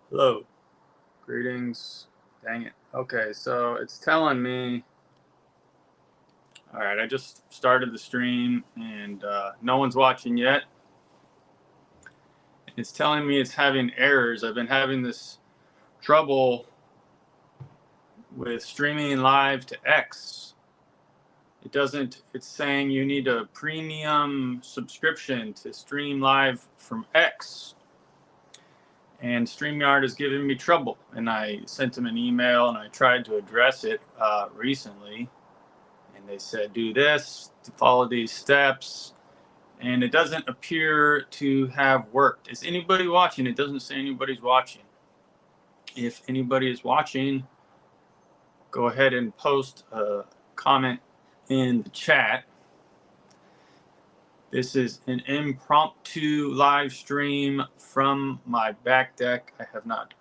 Hello, greetings. Dang it. Okay, so it's telling me. All right, I just started the stream and no one's watching yet. It's telling me it's having errors. I've been having this trouble with streaming live to X. It doesn't, it's saying you need a premium subscription to stream live from X. And StreamYard is giving me trouble. And I sent them an email and I tried to address it recently. And they said, do this, to follow these steps. And it doesn't appear to have worked. Is anybody watching? It doesn't say anybody's watching. If anybody is watching, go ahead and post a comment in the chat. This is an impromptu live stream from my back deck. I have not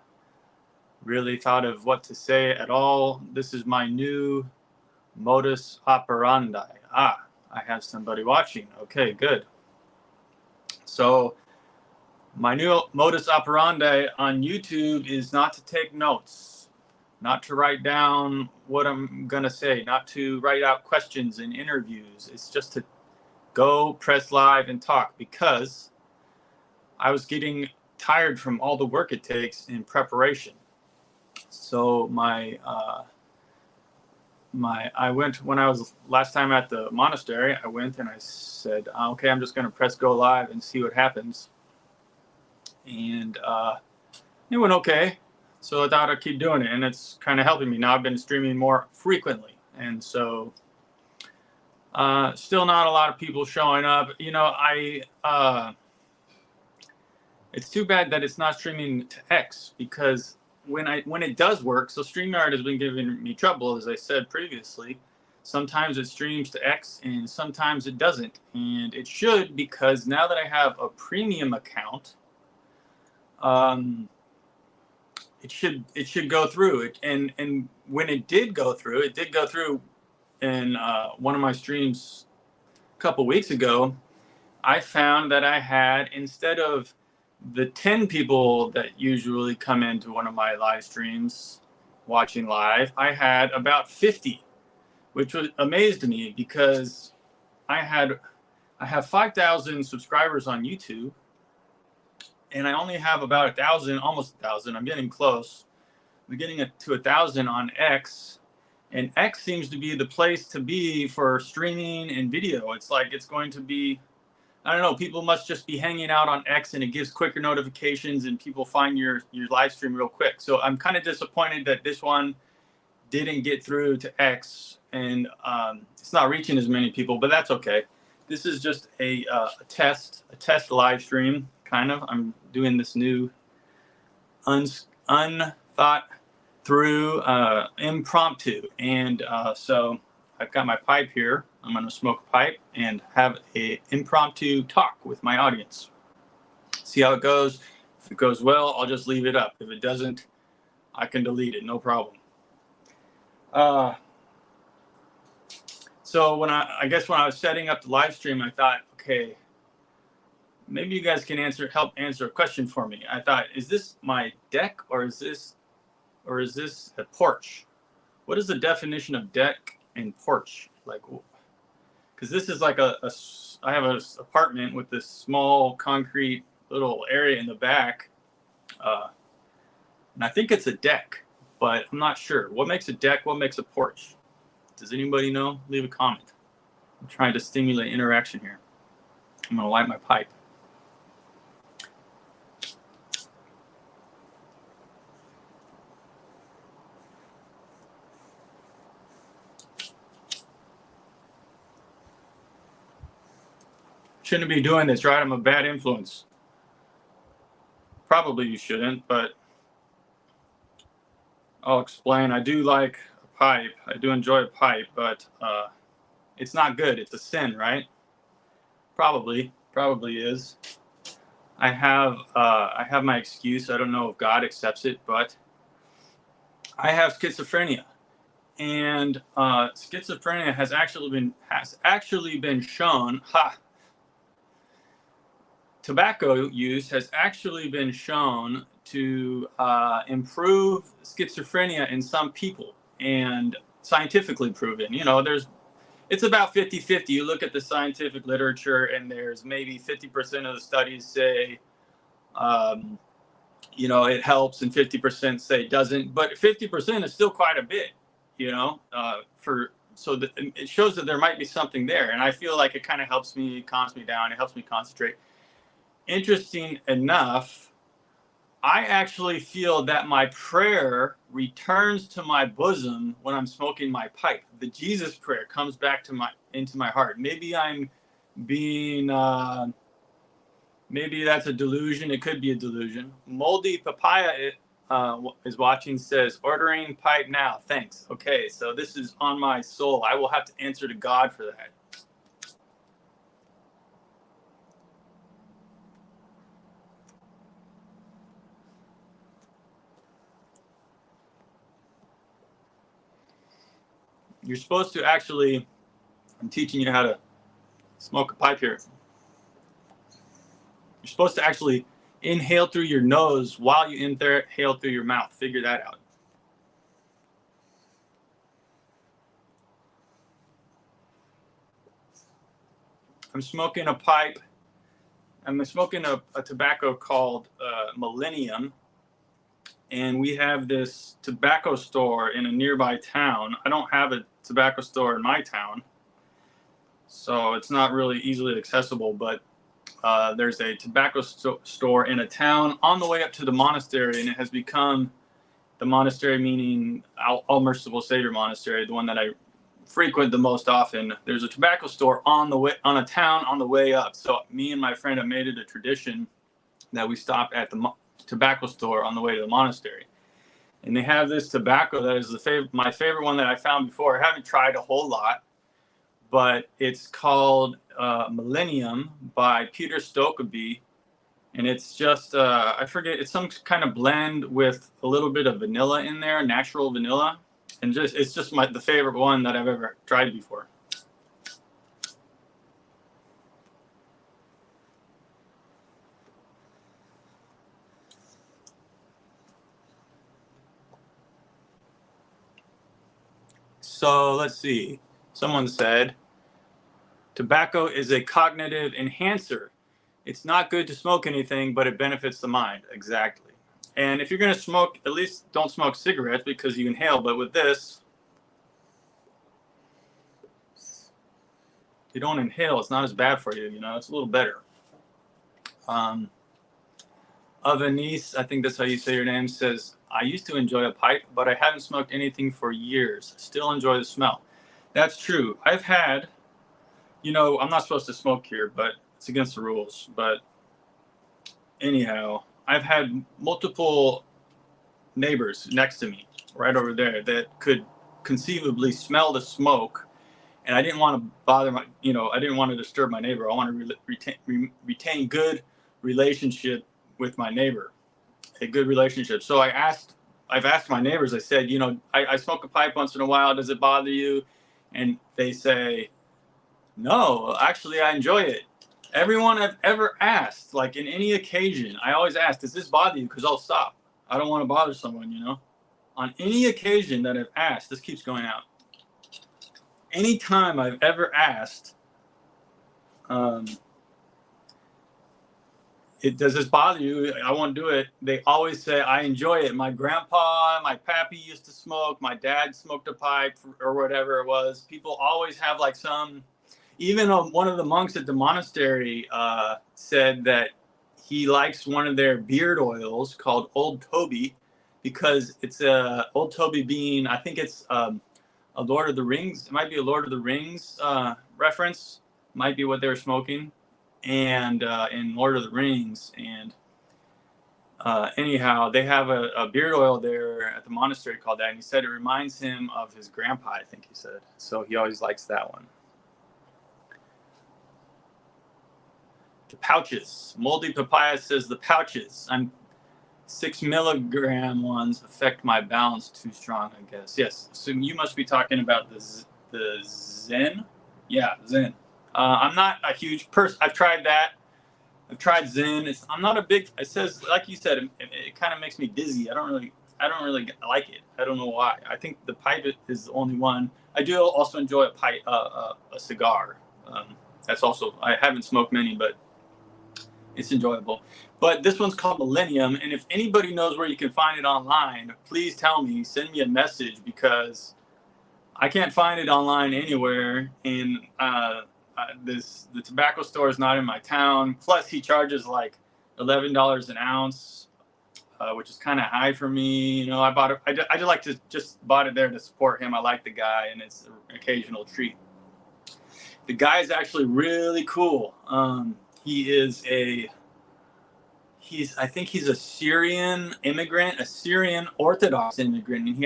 really thought of what to say at all. This is my new modus operandi. I have somebody watching. Okay, good. So my new modus operandi on YouTube is not to take notes, not to write down what I'm going to say, not to write out questions in interviews. It's just to go press live and talk, because I was getting tired from all the work it takes in preparation. So I went, when I was last time at the monastery, I went and I said, okay, I'm just going to press go live and see what happens. And it went okay. So I thought I'd keep doing it, and it's kind of helping me. Now I've been streaming more frequently. And so still not a lot of people showing up. You know, it's too bad that it's not streaming to X, because when it does work, so StreamYard has been giving me trouble, as I said previously. Sometimes it streams to X and sometimes it doesn't. And it should, because now that I have a premium account, it should go through it. And when it did go through, in one of my streams a couple weeks ago. I found that I had, instead of the 10 people that usually come into one of my live streams watching live, I had about 50, which amazed me, because I have 5,000 subscribers on YouTube, and I only have about 1,000, almost 1,000. I'm getting close. I'm getting to 1,000 on X, and X seems to be the place to be for streaming and video. It's like it's going to be, I don't know, people must just be hanging out on X, and it gives quicker notifications and people find your live stream real quick. So I'm kind of disappointed that this one didn't get through to X, and it's not reaching as many people, but that's okay. This is just a test live stream, kind of. I'm doing this new unthought through impromptu, and so I've got my pipe here. I'm going to smoke a pipe and have an impromptu talk with my audience. See how it goes. If it goes well, I'll just leave it up. If it doesn't, I can delete it, no problem. So when I guess when I was setting up the live stream, I thought, okay, maybe you guys can help answer a question for me. I thought, is this my deck, or is this a porch? What is the definition of deck and porch? Like, because this is like I have an apartment with this small concrete little area in the back, and I think it's a deck, but I'm not sure. What makes a deck? What makes a porch? Does anybody know? Leave a comment. I'm trying to stimulate interaction here. I'm going to light my pipe. Shouldn't be doing this, right? I'm a bad influence. Probably you shouldn't, but I'll explain. I do like a pipe. I do enjoy a pipe, but it's not good. It's a sin, right? Probably is. I have my excuse. I don't know if God accepts it, but I have schizophrenia, and schizophrenia has actually been shown. Tobacco use has actually been shown to improve schizophrenia in some people, and scientifically proven. It's about 50-50. You look at the scientific literature, and there's maybe 50% of the studies say, it helps, and 50% say it doesn't. But 50% is still quite a bit, it shows that there might be something there. And I feel like it kind of helps me, calms me down. It helps me concentrate. Interesting enough, I actually feel that my prayer returns to my bosom when I'm smoking my pipe. The Jesus prayer comes back into my heart. Maybe I'm being, maybe that's a delusion. It could be a delusion. Moldy Papaya is watching, says, ordering pipe now. Thanks. Okay, so this is on my soul. I will have to answer to God for that. You're supposed to actually, I'm teaching you how to smoke a pipe here. You're supposed to actually inhale through your nose while you inhale through your mouth. Figure that out. I'm smoking a pipe. I'm smoking a tobacco called Millennium. And we have this tobacco store in a nearby town. I don't have a tobacco store in my town, so it's not really easily accessible, but there's a tobacco store in a town on the way up to the monastery, and it has become the monastery, meaning All Merciful Savior Monastery, the one that I frequent the most often. There's a tobacco store on a town on the way up. So me and my friend have made it a tradition that we stop at the tobacco store on the way to the monastery. And they have this tobacco that is my favorite one that I found before. I haven't tried a whole lot, but it's called Millennium by Peter Stokkebye. And it's just, I forget, it's some kind of blend with a little bit of vanilla in there, natural vanilla. And it's just the favorite one that I've ever tried before. So let's see. Someone said, tobacco is a cognitive enhancer. It's not good to smoke anything, but it benefits the mind. Exactly. And if you're going to smoke, at least don't smoke cigarettes because you inhale. But with this, you don't inhale. It's not as bad for you. It's a little better. Avanice, I think that's how you say your name, says, I used to enjoy a pipe, but I haven't smoked anything for years. Still enjoy the smell. That's true. I've had, I'm not supposed to smoke here, but it's against the rules. But anyhow, I've had multiple neighbors next to me, right over there, that could conceivably smell the smoke. And I didn't want to bother I didn't want to disturb my neighbor. I want to retain good relationship with my neighbor, a good relationship. So I've asked my neighbors, I said, I smoke a pipe once in a while. Does it bother you? And they say, no, actually, I enjoy it. Everyone I've ever asked, like in any occasion, I always ask, does this bother you? Because I'll stop. I don't want to bother someone, On any occasion that I've asked, this keeps going out. Anytime I've ever asked, does this bother you? I won't do it. They always say, I enjoy it. My grandpa, my pappy used to smoke. My dad smoked a pipe or whatever it was. People always have like even one of the monks at the monastery said that he likes one of their beard oils called Old Toby because it's Old Toby being, I think it's a Lord of the Rings. It might be a Lord of the Rings reference. Might be what they were smoking. And in Lord of the Rings, and anyhow, they have a beard oil there at the monastery called that, and he said it reminds him of his grandpa, I think he said. So he always likes that one. The pouches. Moldy Papaya says the pouches. 6 milligram ones affect my balance too strong, I guess. Yes, so you must be talking about the Zen? Yeah, Zen. I'm not a huge person. I've tried that. I've tried Zen. I'm not a big. It says, like you said, it kind of makes me dizzy. I don't really like it. I don't know why. I think the pipe is the only one. I do also enjoy a pipe, a cigar. That's also, I haven't smoked many, but it's enjoyable. But this one's called Millennium, and if anybody knows where you can find it online, please tell me. Send me a message, because I can't find it online anywhere. And the tobacco store is not in my town. Plus, he charges like $11 an ounce, which is kind of high for me. You know, I bought it. I just like to just bought it there to support him. I like the guy, and it's an occasional treat. The guy is actually really cool. I think he's a Syrian immigrant, a Syrian Orthodox immigrant, and he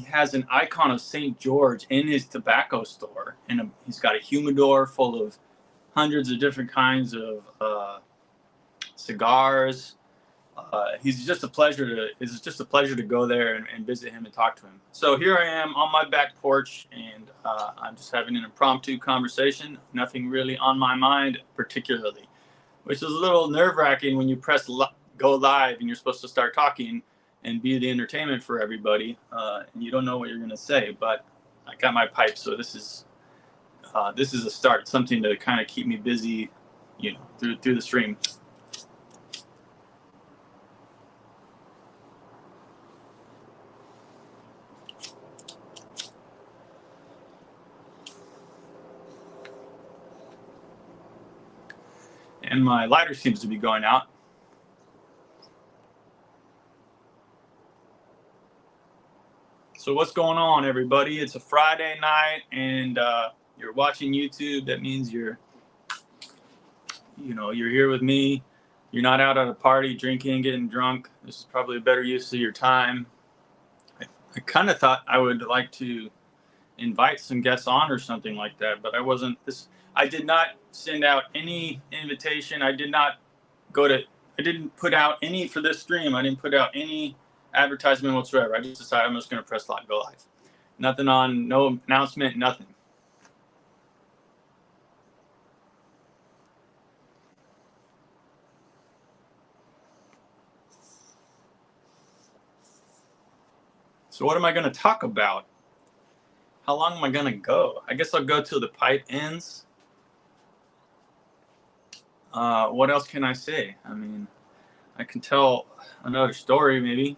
has an icon of St. George in his tobacco store, and he's got a humidor full of hundreds of different kinds of cigars. It's just a pleasure to go there and visit him and talk to him. So here I am on my back porch, and I'm just having an impromptu conversation. Nothing really on my mind particularly, which is a little nerve-wracking when you press go live and you're supposed to start talking and be the entertainment for everybody, and you don't know what you're going to say. But I got my pipe, so this is a start, something to kind of keep me busy, you know, through the stream. And my lighter seems to be going out. So what's going on, everybody? It's a Friday night, and you're watching YouTube. That means you're here with me. You're not out at a party drinking, getting drunk. This is probably a better use of your time. I kind of thought I would like to invite some guests on or something like that, but I did not send out any invitation. I didn't put out any for this stream. I didn't put out any advertisement whatsoever. I just decided I'm just going to press go live. Nothing on, no announcement, nothing. So what am I going to talk about? How long am I going to go? I guess I'll go till the pipe ends. What else can I say? I mean, I can tell another story maybe.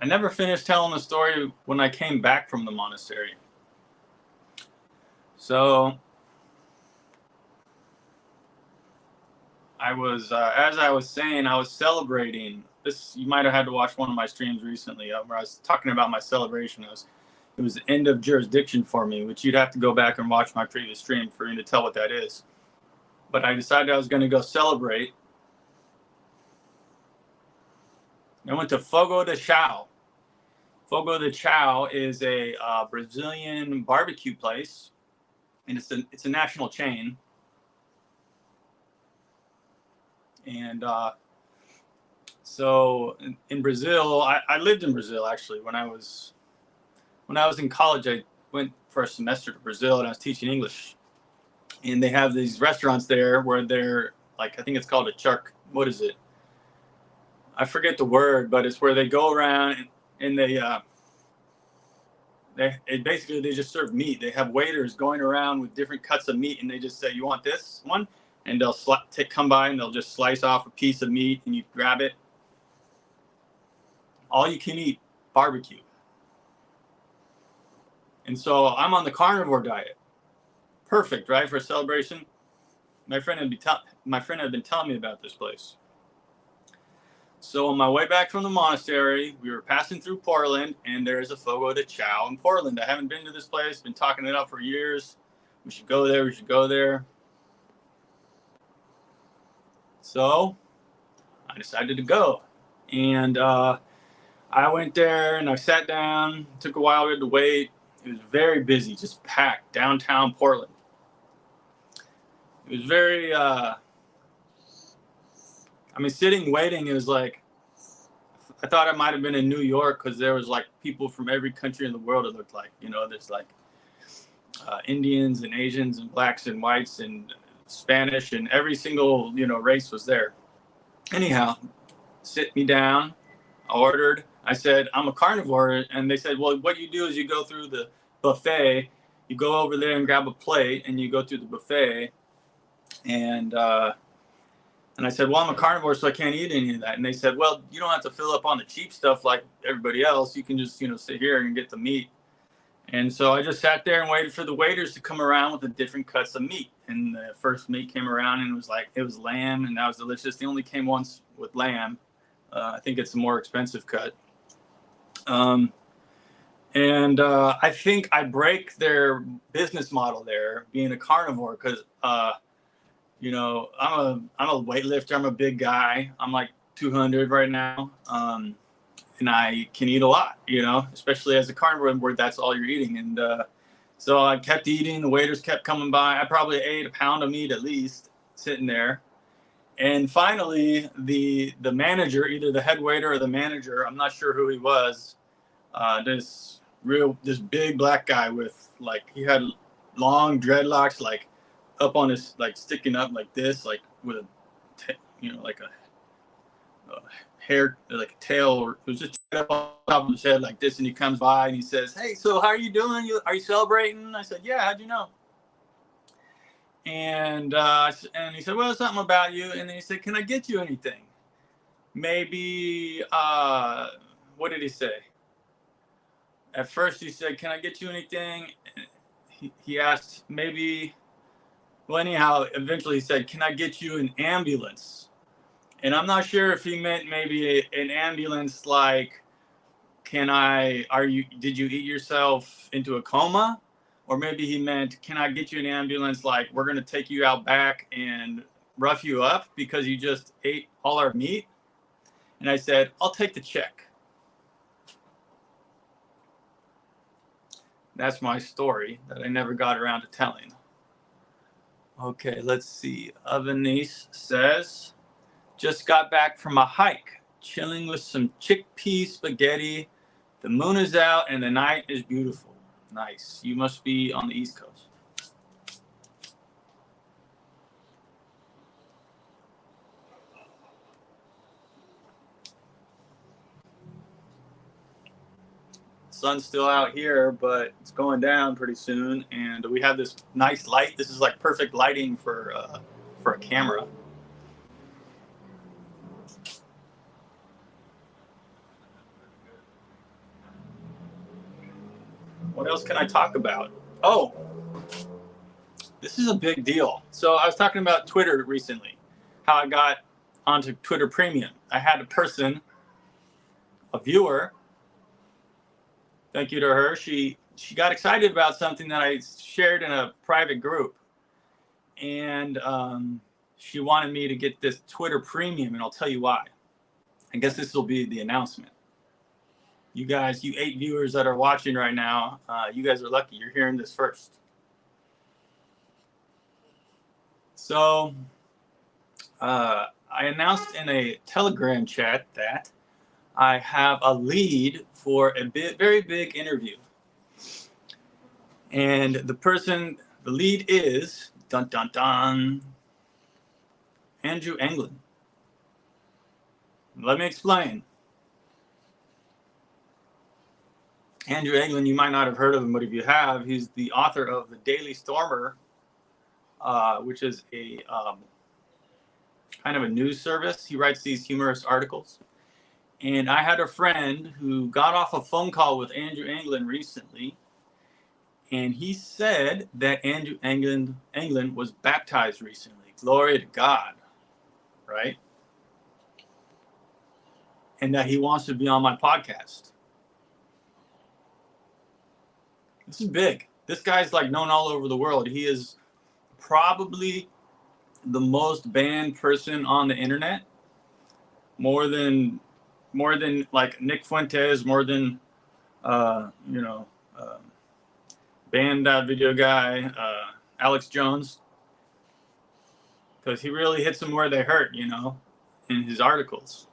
I never finished telling the story when I came back from the monastery. So I was, as I was saying, I was celebrating. This, you might have had to watch one of my streams recently where I was talking about my celebration. It was the end of jurisdiction for me, which you'd have to go back and watch my previous stream for you to tell what that is. But I decided I was going to go celebrate. I went to Fogo de Chão. Fogo de Chão is a Brazilian barbecue place, and it's a national chain. And so in Brazil, I lived in Brazil actually. When I was in college, I went for a semester to Brazil, and I was teaching English. And they have these restaurants there where they're like, I think it's called a charque. What is it? I forget the word, but it's where they go around and they basically just serve meat. They have waiters going around with different cuts of meat, and they just say, "You want this one?" And they'll come by and they'll just slice off a piece of meat, and you grab it. All you can eat barbecue. And so I'm on the carnivore diet. Perfect, right, for a celebration. My friend had been telling me about this place. So on my way back from the monastery, we were passing through Portland, and there's a Fogo de Chão in Portland. I haven't been to this place, been talking it up for years. We should go there. So I decided to go. And I went there, and I sat down. It took a while to wait. It was very busy, just packed, downtown Portland. It was very, sitting waiting, it was like I thought I might have been in New York because there was like people from every country in the world. It looked like, there's like Indians and Asians and blacks and whites and Spanish and every single, race was there. Anyhow, sit me down. I ordered. I said, I'm a carnivore. And they said, well, what you do is you go through the buffet. You go over there and grab a plate and you go through the buffet. And I said, well, I'm a carnivore, so I can't eat any of that. And they said, well, you don't have to fill up on the cheap stuff like everybody else. You can just, sit here and get the meat. And so I just sat there and waited for the waiters to come around with the different cuts of meat. And the first meat came around and it was lamb, and that was delicious. They only came once with lamb. I think it's a more expensive cut. I think I break their business model there, being a carnivore, because I'm a weightlifter. I'm a big guy. I'm like 200 right now. And I can eat a lot, especially as a carnivore where that's all you're eating. And so I kept eating. The waiters kept coming by. I probably ate a pound of meat at least sitting there. And finally, the manager, either the head waiter or the manager, I'm not sure who he was, this big black guy with, like, he had long dreadlocks, like up on his, like sticking up like this, like with a, like a hair, like a tail, it was just up on top of his head like this. And he comes by and he says, hey, so how are you doing? Are you celebrating? I said, yeah, how'd you know? And he said, well, something about you. And then he said, can I get you anything? Maybe, what did he say? At first he said, can I get you anything? He asked maybe, well, anyhow, eventually he said, can I get you an ambulance? And I'm not sure if he meant maybe an ambulance like, did you eat yourself into a coma? Or maybe he meant, can I get you an ambulance like, we're going to take you out back and rough you up because you just ate all our meat? And I said, I'll take the check. That's my story that I never got around to telling. Okay, let's see. Avanice says, just got back from a hike, chilling with some chickpea spaghetti. The moon is out and the night is beautiful. Nice. You must be on the East Coast. Sun's still out here, but it's going down pretty soon. And we have this nice light. This is like perfect lighting for a camera. What else can I talk about? Oh, this is a big deal. So I was talking about Twitter recently, how I got onto Twitter Premium. I had a viewer, thank you to her, she got excited about something that I shared in a private group. And she wanted me to get this Twitter Premium, and I'll tell you why. I guess this will be the announcement. You guys, you 8 viewers that are watching right now, you guys are lucky. You're hearing this first. So I announced in a Telegram chat that I have a lead for a very big interview. And the lead is, dun, dun, dun, Andrew Anglin. Let me explain. Andrew Anglin, you might not have heard of him, but if you have, he's the author of The Daily Stormer, which is a kind of a news service. He writes these humorous articles. And I had a friend who got off a phone call with Andrew Anglin recently, and he said that Andrew Anglin was baptized recently. Glory to God, right? And that he wants to be on my podcast. This is big. This guy's like known all over the world. He is probably the most banned person on the internet. More than like Nick Fuentes, more than banned video guy Alex Jones, because he really hits them where they hurt, in his articles.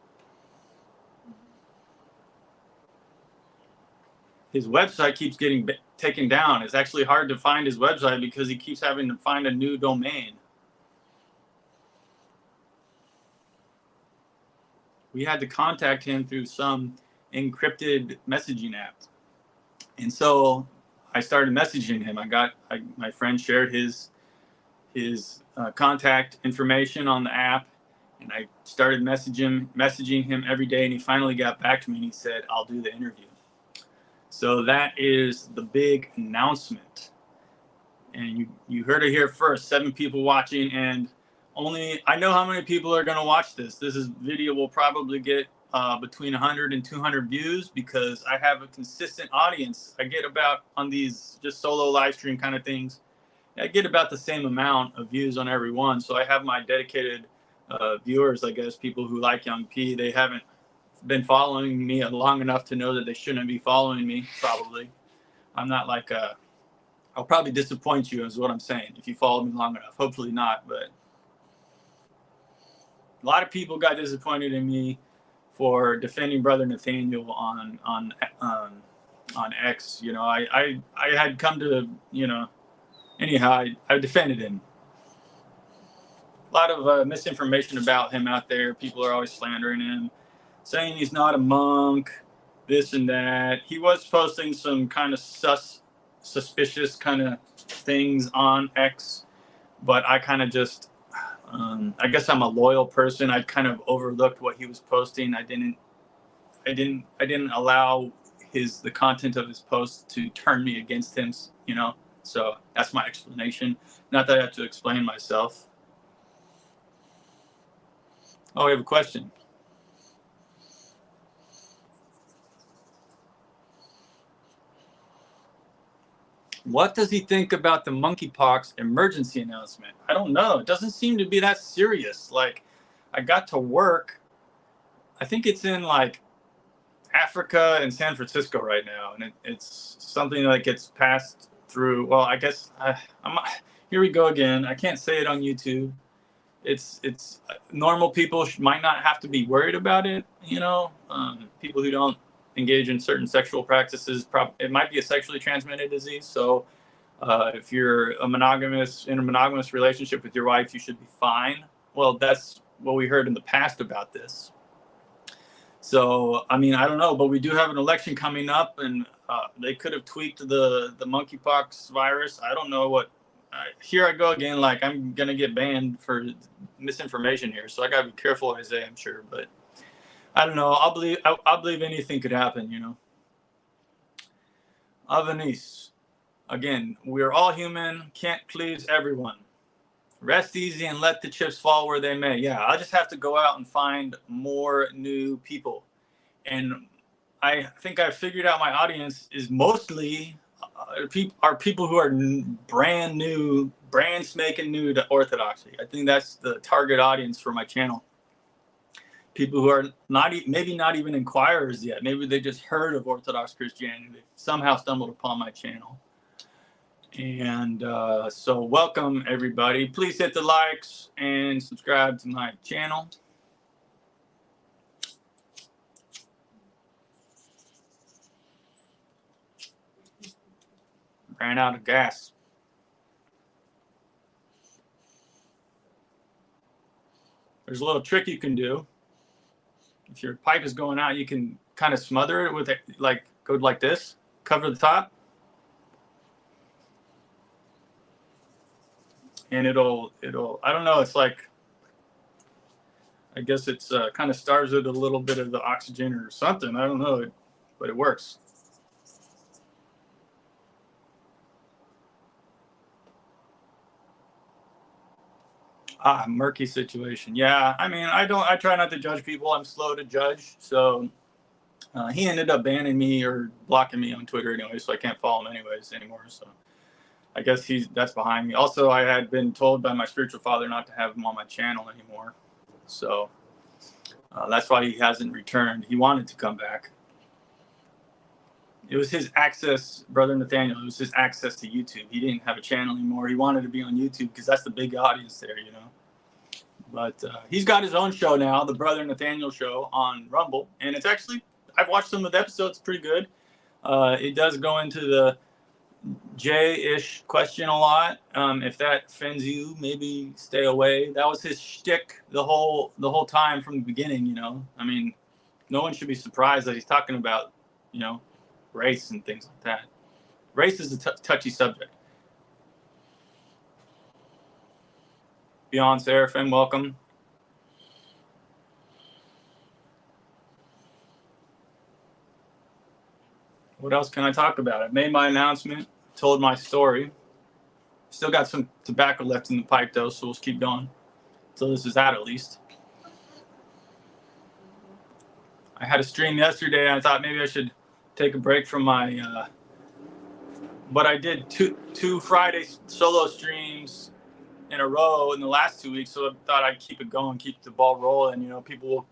his website keeps getting taken down. It's actually hard to find his website because he keeps having to find a new domain. We had to contact him through some encrypted messaging app. And so I started messaging him. My friend shared his contact information on the app, and I started messaging him every day, and he finally got back to me and he said, I'll do the interview. So that is the big announcement. And you heard it here first, 7 people watching, and I know how many people are going to watch this. This video will probably get between 100 and 200 views because I have a consistent audience. I get about, on these just solo live stream kind of things, I get about the same amount of views on every one. So I have my dedicated viewers, I guess, people who like Young P. They haven't been following me long enough to know that they shouldn't be following me, probably. I'm not like I'll probably disappoint you is what I'm saying if you follow me long enough. Hopefully not, but a lot of people got disappointed in me for defending Brother Nathaniel on X. You know, I had come to, you know, anyhow, I defended him. A lot of misinformation about him out there. People are always slandering him, saying he's not a monk, this and that. He was posting some kind of suspicious kind of things on X, but I kind of just, I guess I'm a loyal person. I kind of overlooked what he was posting. I didn't allow the content of his post to turn me against him, you know. So that's my explanation. Not that I have to explain myself. Oh, we have a question. What does he think about the monkeypox emergency announcement? I don't know. It doesn't seem to be that serious. Like, I got to work. I think it's in like Africa and San Francisco right now, and it's something that gets passed through. Well, I guess here we go again. I can't say it on YouTube. It's normal people might not have to be worried about it. You know, people who don't engage in certain sexual practices, it might be a sexually transmitted disease. So if you're in a monogamous relationship with your wife, you should be fine. Well, that's what we heard in the past about this. So, I mean, I don't know, but we do have an election coming up, and they could have tweaked the monkeypox virus. I don't know what. Here I go again, like I'm going to get banned for misinformation here. So I got to be careful what I say, I'm sure. But I don't know. I'll believe anything could happen, you know. Avanice. Again, we're all human. Can't please everyone. Rest easy and let the chips fall where they may. Yeah, I'll just have to go out and find more new people. And I think I figured out my audience is mostly are people who are brand spanking new to Orthodoxy. I think that's the target audience for my channel. People who are maybe not even inquirers yet. Maybe they just heard of Orthodox Christianity. They somehow stumbled upon my channel. And so welcome, everybody. Please hit the likes and subscribe to my channel. Ran out of gas. There's a little trick you can do. If your pipe is going out, you can kind of smother it with it, like go like this, cover the top. And it'll, I don't know, it's like, I guess it's kind of starves it a little bit of the oxygen or something. I don't know, but it works. Murky situation. Yeah, I mean, I try not to judge people. I'm slow to judge. So he ended up banning me or blocking me on Twitter anyway, so I can't follow him anyways anymore. So I guess that's behind me. Also, I had been told by my spiritual father not to have him on my channel anymore. So that's why he hasn't returned. He wanted to come back. It was his access, Brother Nathaniel, it was his access to YouTube. He didn't have a channel anymore. He wanted to be on YouTube because that's the big audience there, you know. But he's got his own show now, the Brother Nathaniel Show on Rumble. And it's actually, I've watched some of the episodes, pretty good. It does go into the J-ish question a lot. If that offends you, maybe stay away. That was his shtick the whole time from the beginning. You know, I mean, no one should be surprised that he's talking about, you know, race and things like that. Race is a touchy subject. Beyond Seraphim, welcome. What else can I talk about? I made my announcement, told my story. Still got some tobacco left in the pipe, though, so we'll keep going. So this is out at least. I had a stream yesterday, and I thought maybe I should take a break from my... but I did two Friday solo streams in a row in the last 2 weeks, so I thought I'd keep it going, keep the ball rolling. You know, people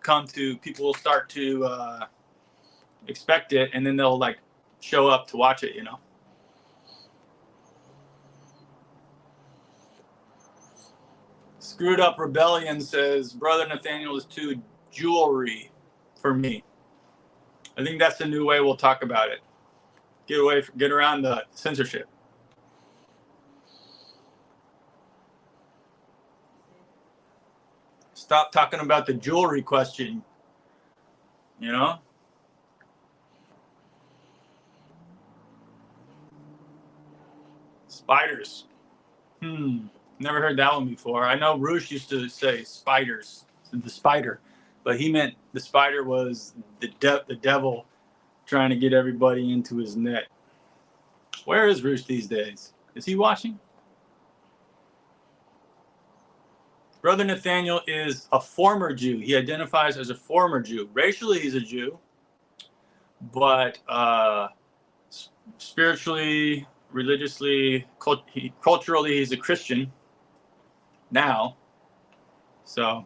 will start to expect it, and then they'll like show up to watch it, you know. Screwed Up Rebellion says, Brother Nathaniel is too jewelry for me. I think that's the new way we'll talk about it. Get around the censorship. Stop talking about the jewelry question, you know? Spiders. Never heard that one before. I know Roosh used to say spiders, the spider, but he meant the spider was the devil trying to get everybody into his net. Where is Roosh these days? Is he watching? Brother Nathaniel is a former Jew. He identifies as a former Jew. Racially, he's a Jew, but spiritually, religiously, culturally, he's a Christian now. So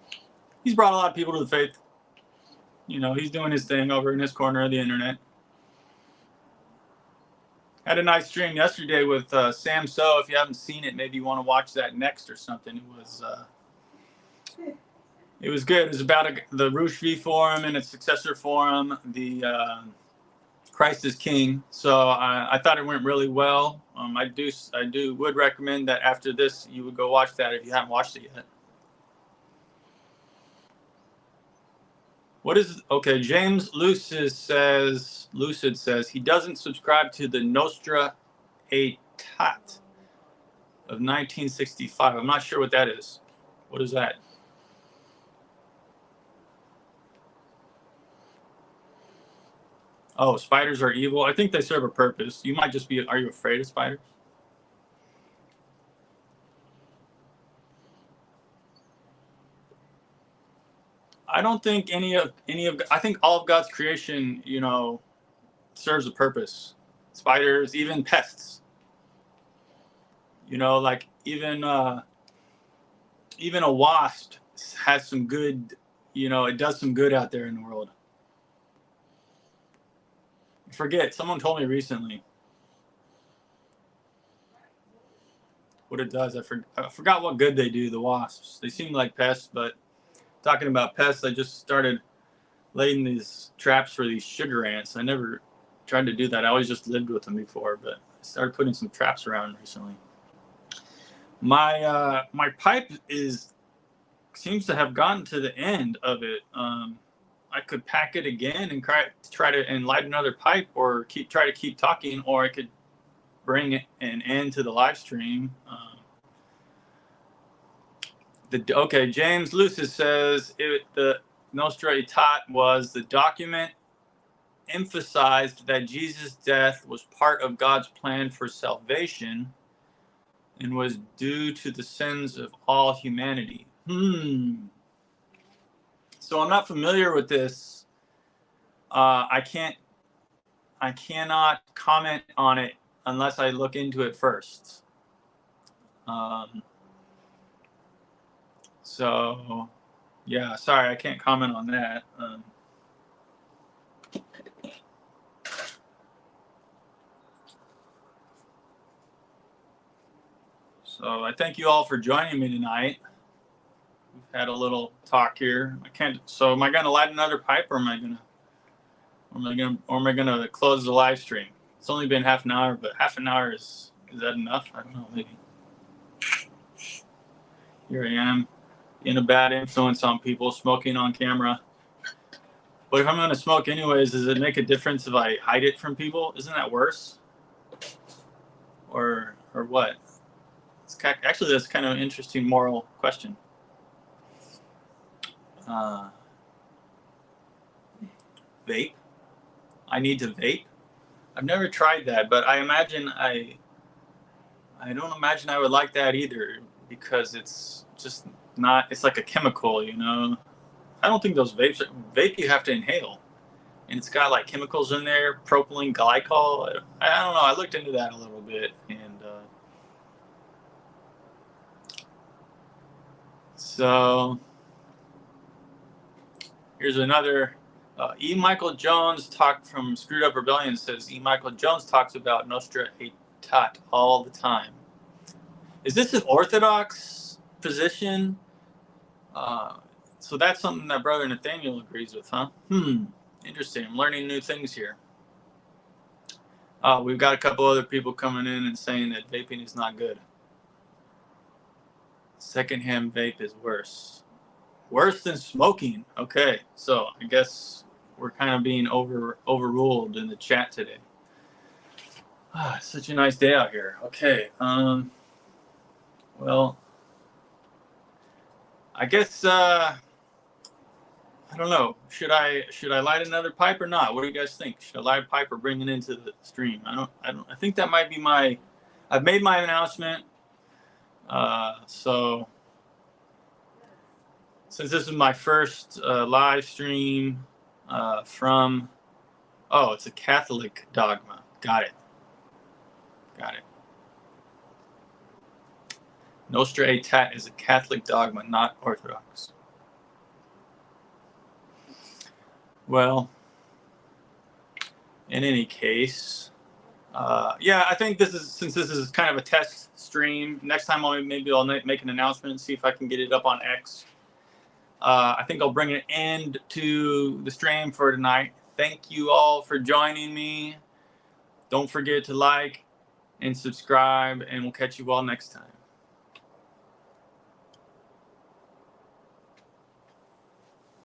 he's brought a lot of people to the faith. You know, he's doing his thing over in his corner of the internet. Had a nice stream yesterday with Sam So. If you haven't seen it, maybe you want to watch that next or something. It was good. It was about the Roosh V forum and its successor forum, the Christ is King. So I thought it went really well. I would recommend that after this you would go watch that if you haven't watched it yet. James Lucid says he doesn't subscribe to the Nostra Aetate of 1965. I'm not sure what that is. What is that? Oh, spiders are evil. I think they serve a purpose. You might just be. Are you afraid of spiders? I don't think any of. I think all of God's creation, you know, serves a purpose. Spiders, even pests. You know, like even a wasp has some good. You know, it does some good out there in the world. Someone told me recently what it does. I forgot what good they do, the wasps. They seem like pests, but talking about pests, I just started laying these traps for these sugar ants. I never tried to do that. I always just lived with them before, but I started putting some traps around recently. My pipe seems to have gotten to the end of it. I could pack it again and try to light another pipe, or try to keep talking, or I could bring an end to the live stream. James Lucis says the Nostra Aetate was the document emphasized that Jesus' death was part of God's plan for salvation and was due to the sins of all humanity. So I'm not familiar with this. I cannot comment on it unless I look into it first. So yeah, sorry, I can't comment on that. So I thank you all for joining me tonight. We've had a little talk here. So am I going to light another pipe, or am I going to close the live stream? It's only been half an hour, but half an hour is that enough? I don't know, maybe. Here I am, in a bad influence on people, smoking on camera. But if I'm going to smoke anyways, does it make a difference if I hide it from people? Isn't that worse? Or what? Actually, that's kind of an interesting moral question. Vape? I need to vape? I've never tried that, but I don't imagine I would like that either, because it's just not, it's like a chemical, you know? I don't think those vape you have to inhale. And it's got like chemicals in there, propylene glycol. I don't know. I looked into that a little bit, and so here's another. E. Michael Jones talked from Screwed Up Rebellion. Says E. Michael Jones talks about Nostra Aetat all the time. Is this an Orthodox position? So that's something that Brother Nathaniel agrees with, huh? Interesting. I'm learning new things here. We've got a couple other people coming in and saying that vaping is not good. Secondhand vape is worse. Worse than smoking. Okay, so I guess we're kind of being overruled in the chat today. Such a nice day out here. Okay. Well, I guess I don't know. Should I light another pipe or not? What do you guys think? Should I light a pipe or bring it into the stream? I think that might be I've made my announcement. So since this is my first live stream from, it's a Catholic dogma. Got it. Nostra Aetat is a Catholic dogma, not Orthodox. Well, in any case, yeah, I think since this is kind of a test stream, next time maybe I'll make an announcement and see if I can get it up on X. I think I'll bring an end to the stream for tonight. Thank you all for joining me. Don't forget to like and subscribe, and we'll catch you all next time.